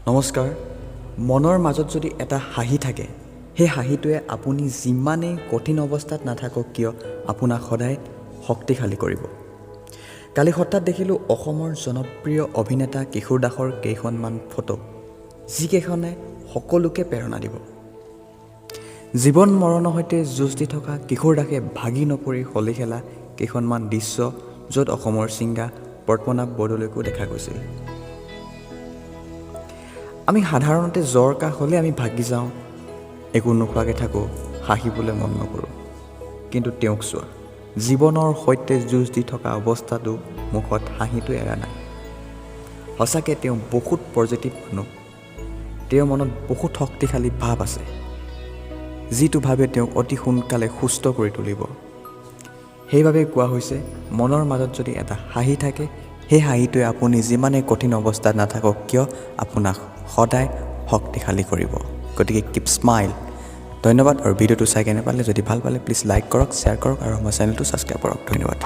নমস্কাৰ। মনৰ মাজত যদি এটা হাঁহি থাকে, সেই হাঁহিটোৱে আপুনি যিমানেই কঠিন অৱস্থাত নাথাকক কিয় আপোনাক সদায় শক্তিশালী কৰিব। কালি হঠাৎ দেখিলোঁ অসমৰ জনপ্ৰিয় অভিনেতা কিশোৰ দাসৰ কেইখনমান ফটো, যিকেইখনে সকলোকে প্ৰেৰণা দিব। জীৱন মৰণৰ সৈতে যুঁজ দি থকা কিশোৰ দাসে ভাগি নপৰি হলি খেলা কেইখনমান দৃশ্য, য'ত অসমৰ ছিংগাৰ পদ্মনাভ বৰদলৈকো দেখা গৈছিল। আমি সাধাৰণতে জ্বৰ কাহ হ'লে আমি ভাগি যাওঁ, একো নোখোৱাকৈ থাকোঁ, হাঁহিবলৈ মন নকৰোঁ। কিন্তু তেওঁক চোৱা, জীৱনৰ সৈতে যুঁজ দি থকা অৱস্থাটো মুখত হাঁহিটো এৰা নাই। সঁচাকৈ তেওঁ বহুত পজিটিভ মানুহ। তেওঁৰ মনত বহুত শক্তিশালী ভাৱ আছে, যিটো ভাৱে তেওঁক অতি সোনকালে সুস্থ কৰি তুলিব। সেইবাবে কোৱা হৈছে, মনৰ মাজত যদি এটা হাঁহি থাকে, সেই হাঁহিটোৱে আপুনি যিমানেই কঠিন অৱস্থাত নাথাকক কিয় আপোনাক সদায় শক্তিশালী কৰিব। গতিকে কিপ স্মাইল। ধন্যবাদ। আৰু ভিডিঅ'টো চাই কেনে পালে, যদি ভাল পালে প্লিজ লাইক কৰক, শ্বেয়াৰ কৰক আৰু আমাৰ চেনেলটো ছাবস্ক্ৰাইব কৰক। ধন্যবাদ।